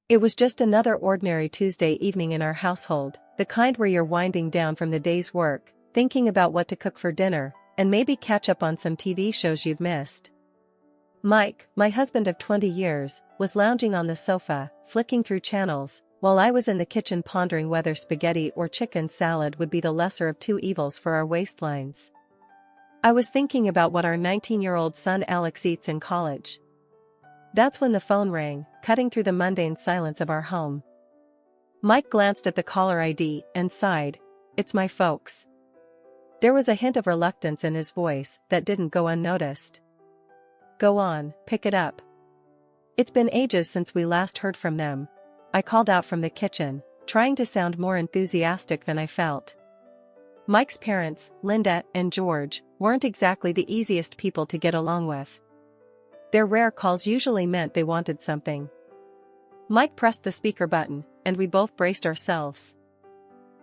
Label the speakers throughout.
Speaker 1: It was just another ordinary Tuesday evening in our household, the kind where you're winding down from the day's work, thinking about what to cook for dinner, and maybe catch up on some TV shows you've missed. Mike, my husband of 20 years, was lounging on the sofa, flicking through channels, while I was in the kitchen pondering whether spaghetti or chicken salad would be the lesser of two evils for our waistlines. I was thinking about what our 19-year-old son Alex eats in college. That's when the phone rang, cutting through the mundane silence of our home. Mike glanced at the caller ID and sighed, "It's my folks." There was a hint of reluctance in his voice that didn't go unnoticed. "Go on, pick it up." "It's been ages since we last heard from them," I called out from the kitchen, trying to sound more enthusiastic than I felt. Mike's parents, Linda and George, weren't exactly the easiest people to get along with. Their rare calls usually meant they wanted something. Mike pressed the speaker button, and we both braced ourselves.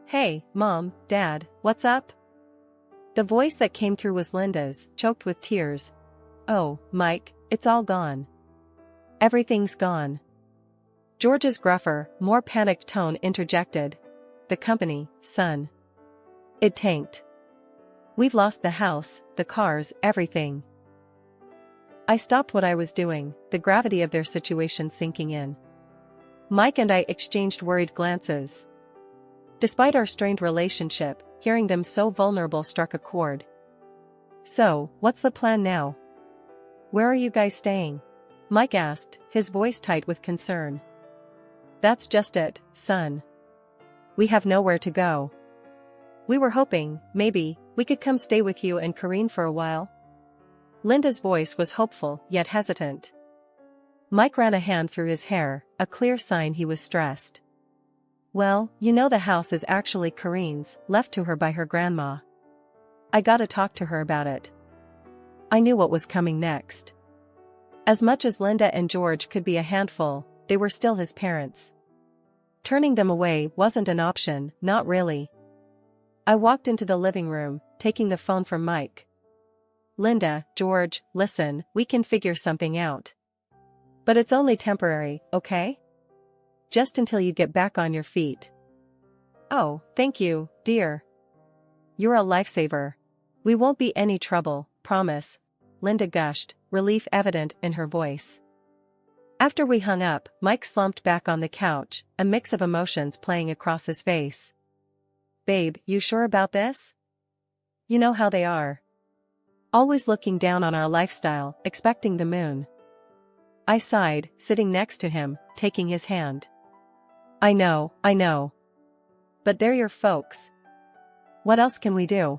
Speaker 1: "Hey, Mom, Dad, what's up?" The voice that came through was Linda's, choked with tears. "Oh, Mike, it's all gone. Everything's gone." George's gruffer, more panicked tone interjected. "The company, son. It tanked. We've lost the house, the cars, everything." I stopped what I was doing, the gravity of their situation sinking in. Mike and I exchanged worried glances. Despite our strained relationship, hearing them so vulnerable struck a chord. "So, what's the plan now? Where are you guys staying?" Mike asked, his voice tight with concern. "That's just it, son. We have nowhere to go. We were hoping, maybe, we could come stay with you and Kareen for a while." Linda's voice was hopeful yet hesitant. Mike ran a hand through his hair, a clear sign he was stressed. "Well, you know the house is actually Kareen's, left to her by her grandma. I gotta talk to her about it." I knew what was coming next. As much as Linda and George could be a handful, they were still his parents. Turning them away wasn't an option, not really. I walked into the living room, taking the phone from Mike. "Linda, George, listen, we can figure something out. But it's only temporary, okay? Just until you get back on your feet." "Oh, thank you, dear. You're a lifesaver. We won't be any trouble, promise," Linda gushed, relief evident in her voice. After we hung up, Mike slumped back on the couch, a mix of emotions playing across his face. "Babe, you sure about this? You know how they are. Always looking down on our lifestyle, expecting the moon." I sighed, sitting next to him, taking his hand. I know. But they're your folks. What else can we do?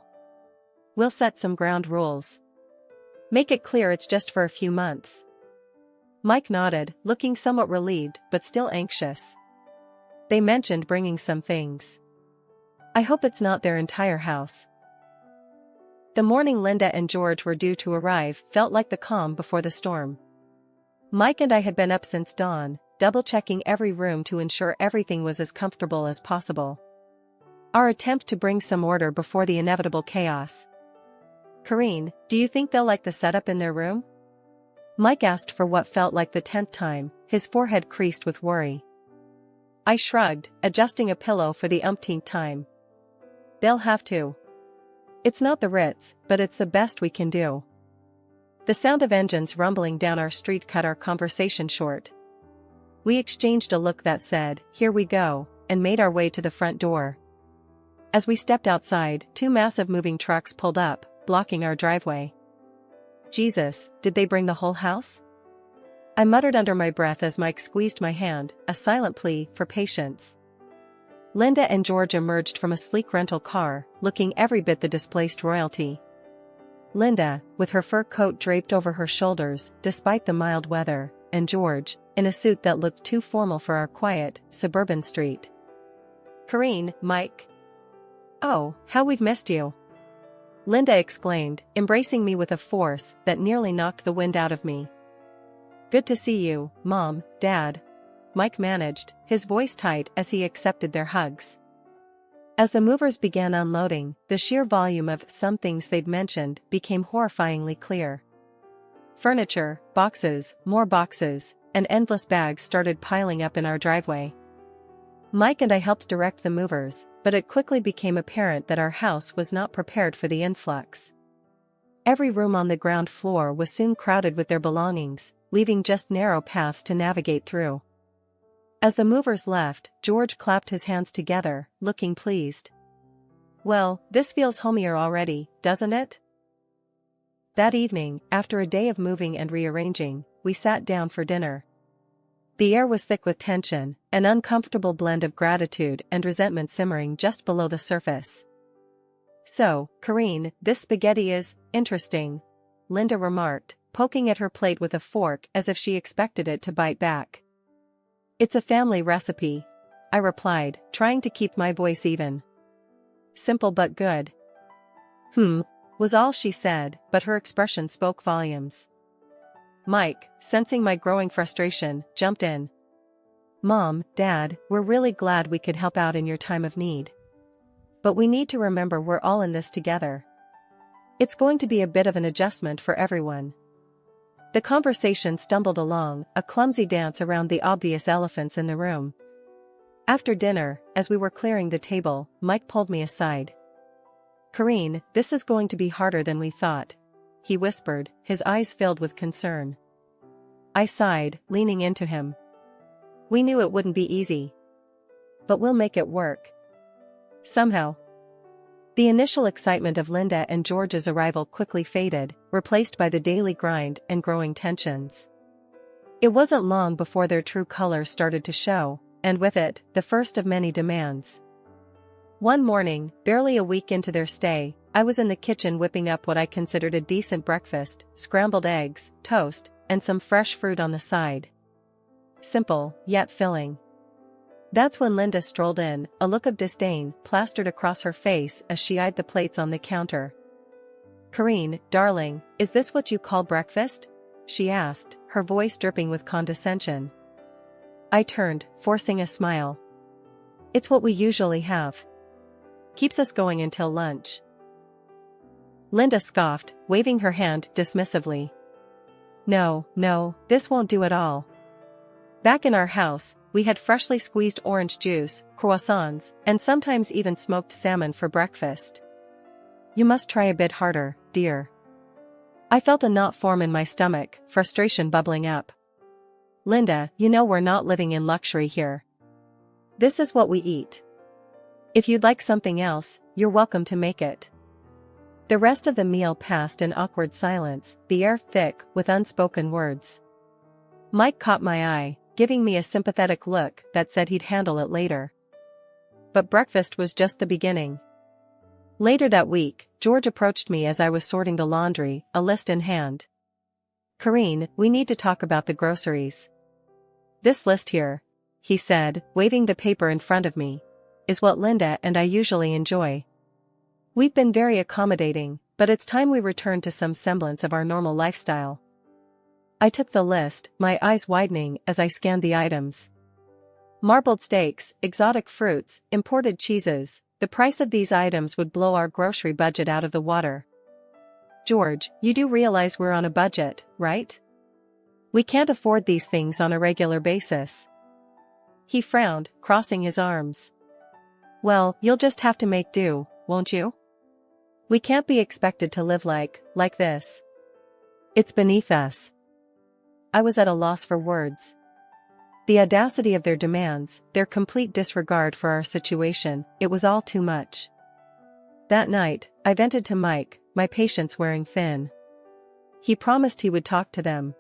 Speaker 1: We'll set some ground rules. Make it clear it's just for a few months." Mike nodded, looking somewhat relieved but still anxious. "They mentioned bringing some things. I hope it's not their entire house." The morning Linda and George were due to arrive felt like the calm before the storm. Mike and I had been up since dawn, double-checking every room to ensure everything was as comfortable as possible. Our attempt to bring some order before the inevitable chaos. "Kareen, do you think they'll like the setup in their room?" Mike asked for what felt like the 10th time, his forehead creased with worry. I shrugged, adjusting a pillow for the umpteenth time. "They'll have to. It's not the Ritz, but it's the best we can do." The sound of engines rumbling down our street cut our conversation short. We exchanged a look that said, "Here we go," and made our way to the front door. As we stepped outside, two massive moving trucks pulled up, blocking our driveway. Jesus, did they bring the whole house? I muttered under my breath as Mike squeezed my hand, a silent plea for patience. Linda and George emerged from a sleek rental car, looking every bit the displaced royalty. Linda, with her fur coat draped over her shoulders, despite the mild weather, and George, in a suit that looked too formal for our quiet, suburban street. "Kareen, Mike. Oh, how we've missed you!" Linda exclaimed, embracing me with a force that nearly knocked the wind out of me. "Good to see you, Mom, Dad," Mike managed, his voice tight as he accepted their hugs. As the movers began unloading, the sheer volume of some things they'd mentioned became horrifyingly clear. Furniture, boxes, more boxes, and endless bags started piling up in our driveway. Mike and I helped direct the movers, but it quickly became apparent that our house was not prepared for the influx. Every room on the ground floor was soon crowded with their belongings, leaving just narrow paths to navigate through. As the movers left, George clapped his hands together, looking pleased. "Well, this feels homier already, doesn't it?" That evening, after a day of moving and rearranging, we sat down for dinner. The air was thick with tension, an uncomfortable blend of gratitude and resentment simmering just below the surface. "So, Karine, this spaghetti is interesting," Linda remarked, poking at her plate with a fork as if she expected it to bite back. "It's a family recipe," I replied, trying to keep my voice even. "Simple but good." Was all she said, but her expression spoke volumes. Mike, sensing my growing frustration, jumped in. "Mom, Dad, we're really glad we could help out in your time of need. But we need to remember we're all in this together. It's going to be a bit of an adjustment for everyone." The conversation stumbled along, a clumsy dance around the obvious elephants in the room. After dinner, as we were clearing the table, Mike pulled me aside. "Karine, this is going to be harder than we thought," he whispered, his eyes filled with concern. I sighed, leaning into him. "We knew it wouldn't be easy. But we'll make it work. Somehow." The initial excitement of Linda and George's arrival quickly faded, replaced by the daily grind and growing tensions. It wasn't long before their true colors started to show, and with it, the first of many demands. One morning, barely a week into their stay, I was in the kitchen whipping up what I considered a decent breakfast: scrambled eggs, toast, and some fresh fruit on the side. Simple, yet filling. That's when Linda strolled in, a look of disdain plastered across her face as she eyed the plates on the counter. "Karine, darling, is this what you call breakfast?" she asked, her voice dripping with condescension. I turned, forcing a smile. "It's what we usually have. Keeps us going until lunch." Linda scoffed, waving her hand dismissively. No, this won't do at all. Back in our house, we had freshly squeezed orange juice, croissants, and sometimes even smoked salmon for breakfast. You must try a bit harder, dear." I felt a knot form in my stomach, frustration bubbling up. "Linda, you know we're not living in luxury here. This is what we eat. If you'd like something else, you're welcome to make it." The rest of the meal passed in awkward silence, the air thick with unspoken words. Mike caught my eye, giving me a sympathetic look that said he'd handle it later. But breakfast was just the beginning. Later that week, George approached me as I was sorting the laundry, a list in hand. "Karine, we need to talk about the groceries. This list here," he said, waving the paper in front of me, "is what Linda and I usually enjoy. We've been very accommodating, but it's time we return to some semblance of our normal lifestyle." I took the list, my eyes widening as I scanned the items. Marbled steaks, exotic fruits, imported cheeses. The price of these items would blow our grocery budget out of the water. "George, you do realize we're on a budget, right? We can't afford these things on a regular basis." He frowned, crossing his arms. "Well, you'll just have to make do, won't you? We can't be expected to live like this. It's beneath us." I was at a loss for words. The audacity of their demands, their complete disregard for our situation, it was all too much. That night, I vented to Mike, my patience wearing thin. He promised he would talk to them.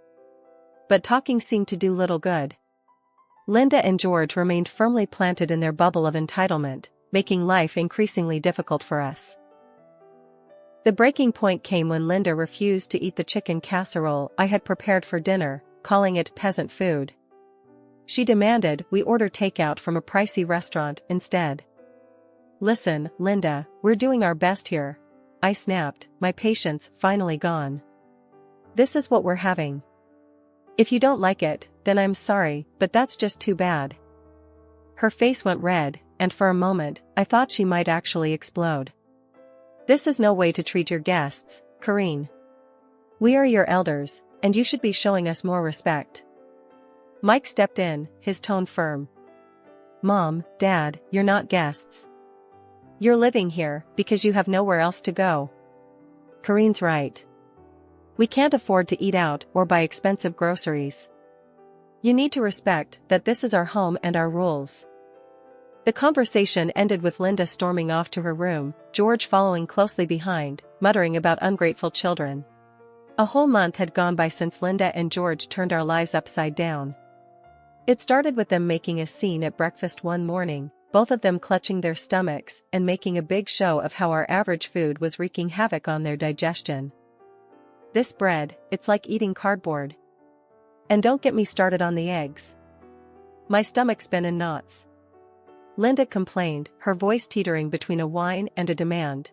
Speaker 1: But talking seemed to do little good. Linda and George remained firmly planted in their bubble of entitlement, making life increasingly difficult for us. The breaking point came when Linda refused to eat the chicken casserole I had prepared for dinner, calling it peasant food. She demanded we order takeout from a pricey restaurant instead. "Listen, Linda, we're doing our best here," I snapped, my patience finally gone. "This is what we're having. If you don't like it, then I'm sorry, but that's just too bad." Her face went red, and for a moment, I thought she might actually explode. "This is no way to treat your guests, Karine. We are your elders, and you should be showing us more respect." Mike stepped in, his tone firm. Mom, Dad, you're not guests. You're living here because you have nowhere else to go. Kareen's right. We can't afford to eat out or buy expensive groceries. You need to respect that this is our home and our rules. The conversation ended with Linda storming off to her room, George following closely behind, muttering about ungrateful children. A whole month had gone by since Linda and George turned our lives upside down. It started with them making a scene at breakfast one morning, both of them clutching their stomachs and making a big show of how our average food was wreaking havoc on their digestion. This bread, it's like eating cardboard. And don't get me started on the eggs. My stomach's been in knots. Linda complained, her voice teetering between a whine and a demand.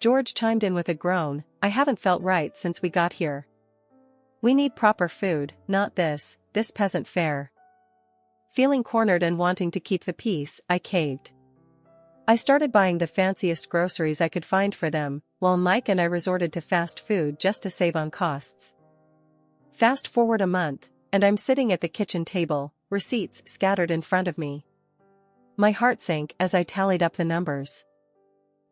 Speaker 1: George chimed in with a groan, I haven't felt right since we got here. We need proper food, not this peasant fare. Feeling cornered and wanting to keep the peace, I caved. I started buying the fanciest groceries I could find for them, while Mike and I resorted to fast food just to save on costs. Fast forward a month, and I'm sitting at the kitchen table, receipts scattered in front of me. My heart sank as I tallied up the numbers.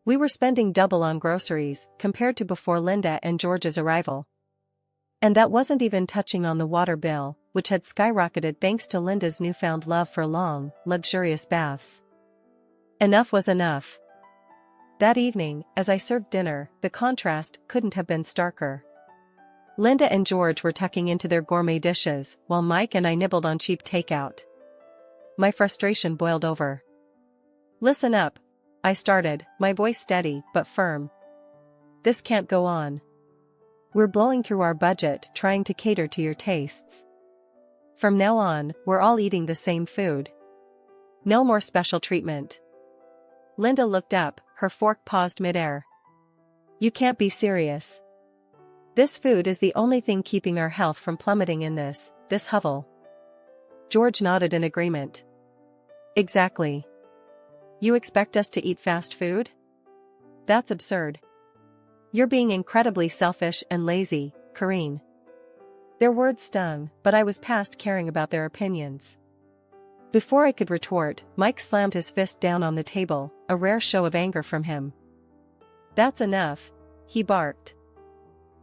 Speaker 1: We were spending double on groceries compared to before Linda and George's arrival. And that wasn't even touching on the water bill, which had skyrocketed thanks to Linda's newfound love for long, luxurious baths. Enough was enough. That evening, as I served dinner, the contrast couldn't have been starker. Linda and George were tucking into their gourmet dishes, while Mike and I nibbled on cheap takeout. My frustration boiled over. Listen up, I started, my voice steady but firm. This can't go on. We're blowing through our budget trying to cater to your tastes. From now on, we're all eating the same food. No more special treatment. Linda looked up, her fork paused midair. You can't be serious. This food is the only thing keeping our health from plummeting in this hovel. George nodded in agreement. Exactly. You expect us to eat fast food? That's absurd. You're being incredibly selfish and lazy, Kareen. Their words stung, but I was past caring about their opinions. Before I could retort, Mike slammed his fist down on the table, a rare show of anger from him. That's enough, he barked.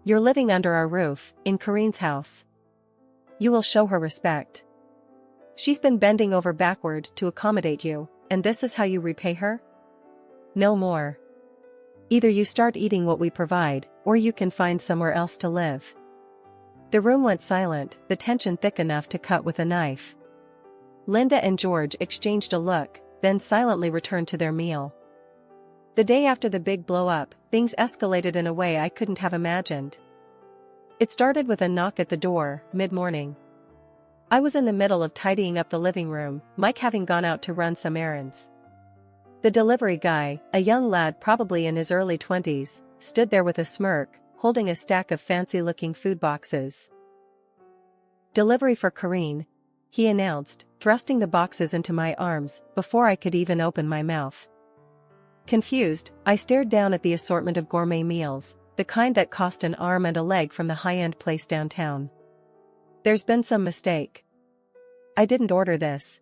Speaker 1: You're living under our roof, in Kareen's house. You will show her respect. She's been bending over backward to accommodate you, and this is how you repay her? No more. Either you start eating what we provide, or you can find somewhere else to live. The room went silent, the tension thick enough to cut with a knife. Linda and George exchanged a look, then silently returned to their meal. The day after the big blow-up, things escalated in a way I couldn't have imagined. It started with a knock at the door, mid-morning. I was in the middle of tidying up the living room, Mike having gone out to run some errands. The delivery guy, a young lad probably in his early 20s, stood there with a smirk, holding a stack of fancy-looking food boxes. Delivery for Kareen, he announced, thrusting the boxes into my arms before I could even open my mouth. Confused, I stared down at the assortment of gourmet meals, the kind that cost an arm and a leg from the high-end place downtown. There's been some mistake. I didn't order this.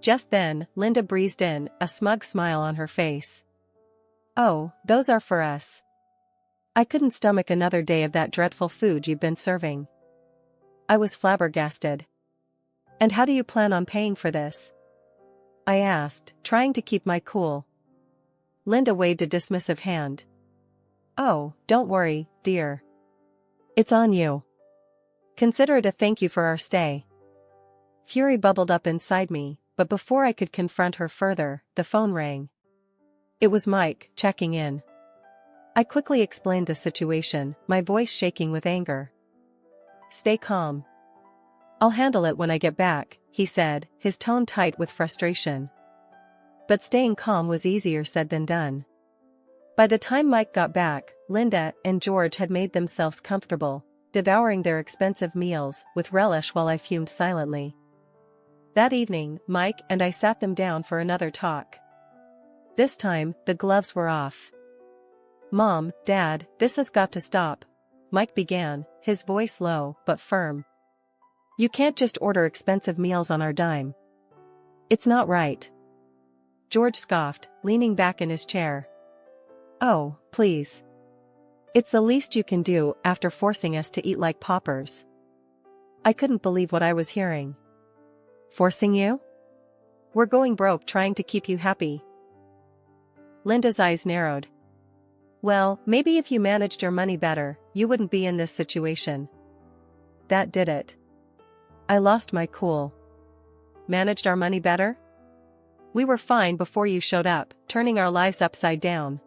Speaker 1: Just then, Linda breezed in, a smug smile on her face. Oh, those are for us. I couldn't stomach another day of that dreadful food you've been serving. I was flabbergasted. And how do you plan on paying for this? I asked, trying to keep my cool. Linda waved a dismissive hand. Oh, don't worry, dear. It's on you. Consider it a thank you for our stay. Fury bubbled up inside me, but before I could confront her further, the phone rang. It was Mike, checking in. I quickly explained the situation, my voice shaking with anger. Stay calm. I'll handle it when I get back, he said, his tone tight with frustration. But staying calm was easier said than done. By the time Mike got back, Linda and George had made themselves comfortable, devouring their expensive meals with relish while I fumed silently. That evening, Mike and I sat them down for another talk. This time, the gloves were off. Mom, Dad, this has got to stop, Mike began, his voice low but firm. You can't just order expensive meals on our dime. It's not right. George scoffed, leaning back in his chair. Oh, please. It's the least you can do after forcing us to eat like paupers. I couldn't believe what I was hearing. Forcing you? We're going broke trying to keep you happy. Linda's eyes narrowed. Well, maybe if you managed your money better, you wouldn't be in this situation. That did it. I lost my cool. Managed our money better? We were fine before you showed up, turning our lives upside down.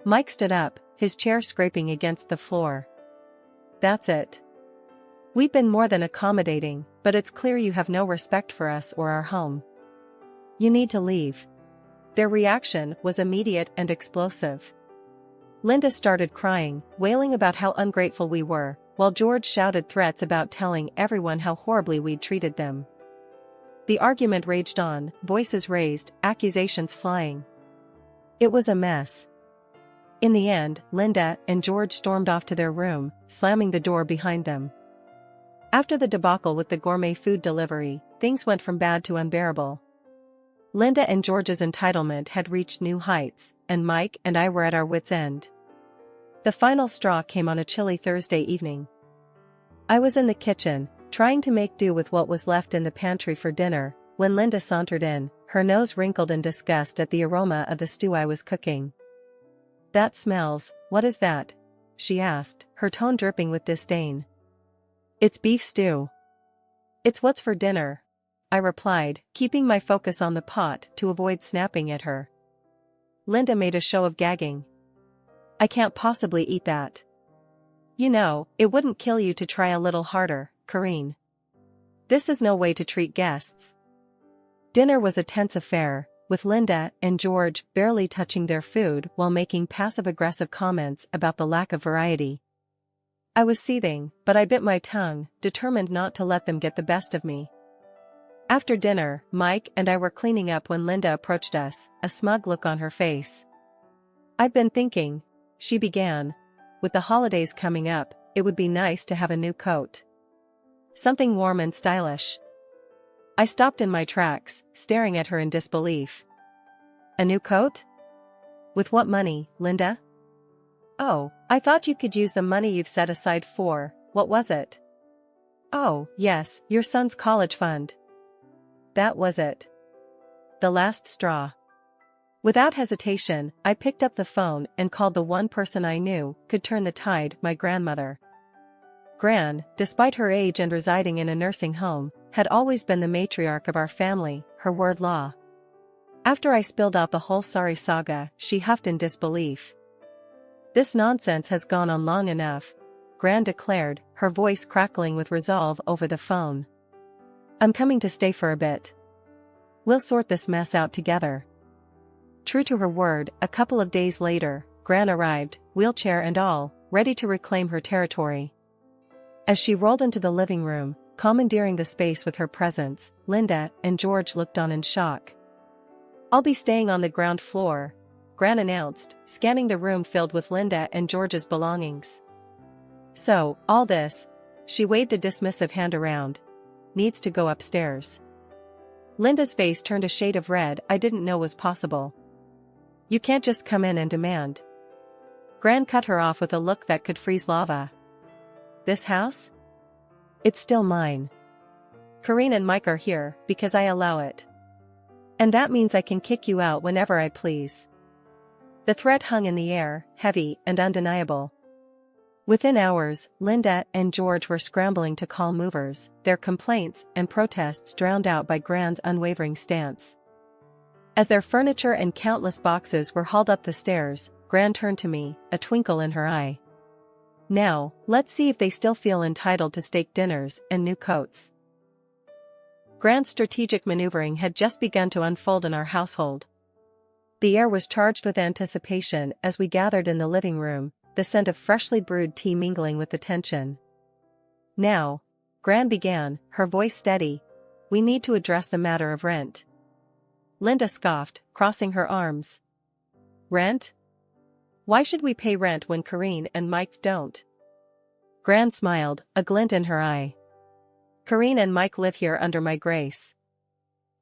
Speaker 1: Mike stood up, his chair scraping against the floor. That's it. We've been more than accommodating, but it's clear you have no respect for us or our home. You need to leave. Their reaction was immediate and explosive. Linda started crying, wailing about how ungrateful we were, while George shouted threats about telling everyone how horribly we'd treated them. The argument raged on, voices raised, accusations flying. It was a mess. In the end, Linda and George stormed off to their room, slamming the door behind them. After the debacle with the gourmet food delivery, things went from bad to unbearable. Linda and George's entitlement had reached new heights, and Mike and I were at our wits' end. The final straw came on a chilly Thursday evening. I was in the kitchen, trying to make do with what was left in the pantry for dinner, when Linda sauntered in, her nose wrinkled in disgust at the aroma of the stew I was cooking. That smells, what is that? She asked, her tone dripping with disdain. It's beef stew. It's what's for dinner, I replied, keeping my focus on the pot to avoid snapping at her. Linda made a show of gagging. I can't possibly eat that. You know, it wouldn't kill you to try a little harder, Corinne. This is no way to treat guests. Dinner was a tense affair, with Linda and George barely touching their food while making passive-aggressive comments about the lack of variety. I was seething, but I bit my tongue, determined not to let them get the best of me. After dinner, Mike and I were cleaning up when Linda approached us, a smug look on her face. I've been thinking, she began, with the holidays coming up, it would be nice to have a new coat. Something warm and stylish. I stopped in my tracks, staring at her in disbelief. A new coat? With what money, Linda? Oh, I thought you could use the money you've set aside for, what was it? Oh, yes, your son's college fund. That was it. The last straw. Without hesitation, I picked up the phone and called the one person I knew could turn the tide, my grandmother. Gran, despite her age and residing in a nursing home, had always been the matriarch of our family, her word law. After I spilled out the whole sorry saga, she huffed in disbelief. This nonsense has gone on long enough, Gran declared, her voice crackling with resolve over the phone. I'm coming to stay for a bit. We'll sort this mess out together. True to her word, a couple of days later, Gran arrived, wheelchair and all, ready to reclaim her territory. As she rolled into the living room, commandeering the space with her presence, Linda and George looked on in shock. I'll be staying on the ground floor, Gran announced, scanning the room filled with Linda and George's belongings. So, all this, she waved a dismissive hand around, needs to go upstairs. Linda's face turned a shade of red I didn't know was possible. You can't just come in and demand. Gran cut her off with a look that could freeze lava. This house? It's still mine. Corinne and Mike are here because I allow it. And that means I can kick you out whenever I please. The threat hung in the air, heavy and undeniable. Within hours, Linda and George were scrambling to call movers, their complaints and protests drowned out by Gran's unwavering stance. As their furniture and countless boxes were hauled up the stairs, Gran turned to me, a twinkle in her eye. Now, let's see if they still feel entitled to steak dinners and new coats. Gran's strategic maneuvering had just begun to unfold in our household. The air was charged with anticipation as we gathered in the living room, the scent of freshly brewed tea mingling with the tension. Now, Gran began, her voice steady, we need to address the matter of rent. Linda scoffed, crossing her arms. Rent? Why should we pay rent when Corinne and Mike don't? Gran smiled, a glint in her eye. Corinne and Mike live here under my grace.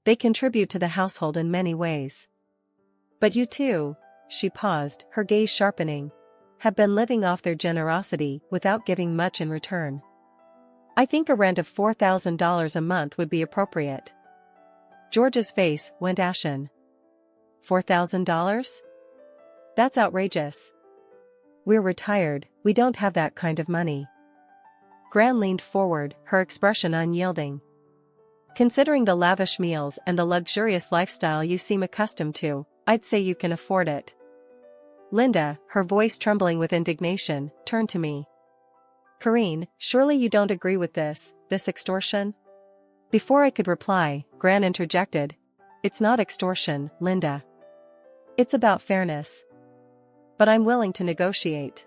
Speaker 1: They contribute to the household in many ways. But you too," she paused, her gaze sharpening, "have been living off their generosity without giving much in return. I think a rent of $4,000 a month would be appropriate." George's face went ashen. $4,000? That's outrageous. We're retired, we don't have that kind of money. Gran leaned forward, her expression unyielding. Considering the lavish meals and the luxurious lifestyle you seem accustomed to, I'd say you can afford it. Linda, her voice trembling with indignation, turned to me. "Corinne, surely you don't agree with this extortion?" Before I could reply, Gran interjected. "It's not extortion, Linda. It's about fairness. But I'm willing to negotiate."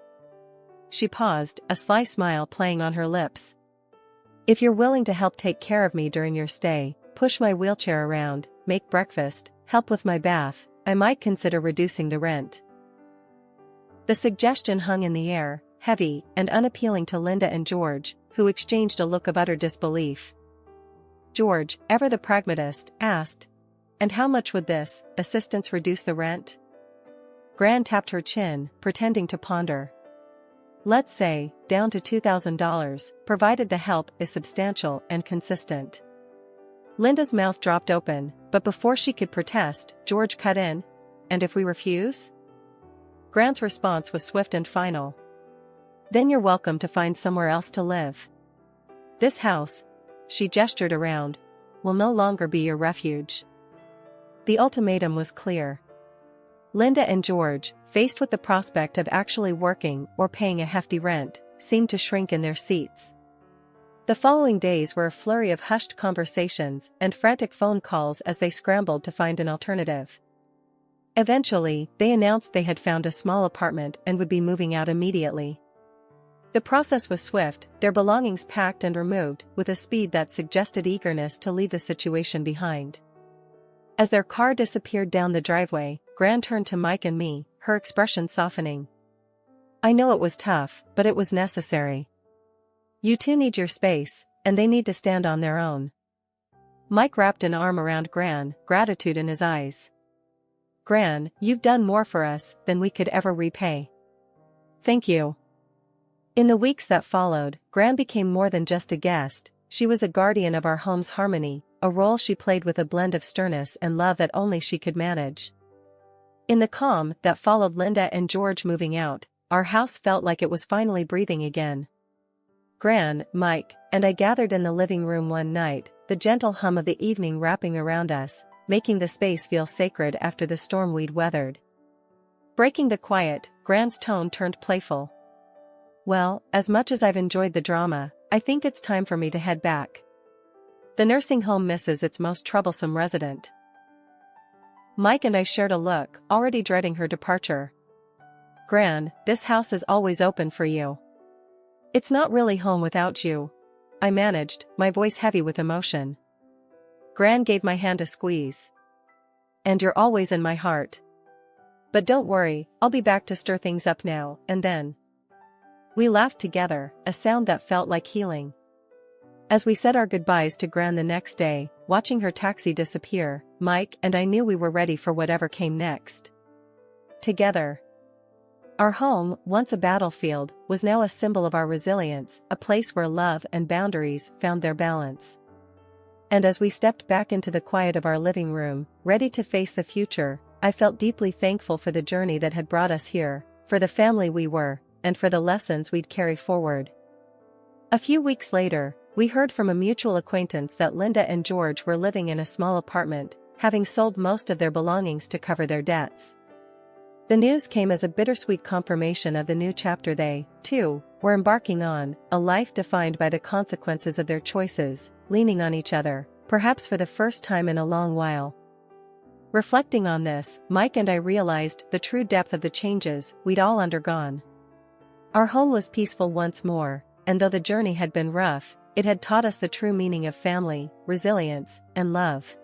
Speaker 1: She paused, a sly smile playing on her lips. "If you're willing to help take care of me during your stay, push my wheelchair around, make breakfast, help with my bath, I might consider reducing the rent." The suggestion hung in the air, heavy and unappealing to Linda and George, who exchanged a look of utter disbelief. George, ever the pragmatist, asked, "And how much would this assistance reduce the rent?" Gran tapped her chin, pretending to ponder. "Let's say, down to $2,000, provided the help is substantial and consistent." Linda's mouth dropped open, but before she could protest, George cut in. "And if we refuse?" Gran's response was swift and final. "Then you're welcome to find somewhere else to live. This house," she gestured around, "will no longer be your refuge." The ultimatum was clear. Linda and George, faced with the prospect of actually working or paying a hefty rent, seemed to shrink in their seats. The following days were a flurry of hushed conversations and frantic phone calls as they scrambled to find an alternative. Eventually, they announced they had found a small apartment and would be moving out immediately. The process was swift, their belongings packed and removed with a speed that suggested eagerness to leave the situation behind. As their car disappeared down the driveway, Gran turned to Mike and me, her expression softening. "I know it was tough, but it was necessary. You two need your space, and they need to stand on their own." Mike wrapped an arm around Gran, gratitude in his eyes. "Gran, you've done more for us than we could ever repay." "Thank you." In the weeks that followed, Gran became more than just a guest, she was a guardian of our home's harmony, a role she played with a blend of sternness and love that only she could manage. In the calm that followed Linda and George moving out, our house felt like it was finally breathing again. Gran, Mike, and I gathered in the living room one night, the gentle hum of the evening wrapping around us, making the space feel sacred after the storm we'd weathered. Breaking the quiet, Gran's tone turned playful. "Well, as much as I've enjoyed the drama, I think it's time for me to head back. The nursing home misses its most troublesome resident." Mike and I shared a look, already dreading her departure. "Gran, this house is always open for you. It's not really home without you," I managed, my voice heavy with emotion. Gran gave my hand a squeeze. "And you're always in my heart. But don't worry, I'll be back to stir things up now and then." We laughed together, a sound that felt like healing. As we said our goodbyes to Gran the next day, watching her taxi disappear, Mike and I knew we were ready for whatever came next. Together. Our home, once a battlefield, was now a symbol of our resilience, a place where love and boundaries found their balance. And as we stepped back into the quiet of our living room, ready to face the future, I felt deeply thankful for the journey that had brought us here, for the family we were, and for the lessons we'd carry forward. A few weeks later, we heard from a mutual acquaintance that Linda and George were living in a small apartment, having sold most of their belongings to cover their debts. The news came as a bittersweet confirmation of the new chapter they, too, were embarking on, a life defined by the consequences of their choices, leaning on each other, perhaps for the first time in a long while. Reflecting on this, Mike and I realized the true depth of the changes we'd all undergone. Our home was peaceful once more, and though the journey had been rough, it had taught us the true meaning of family, resilience, and love.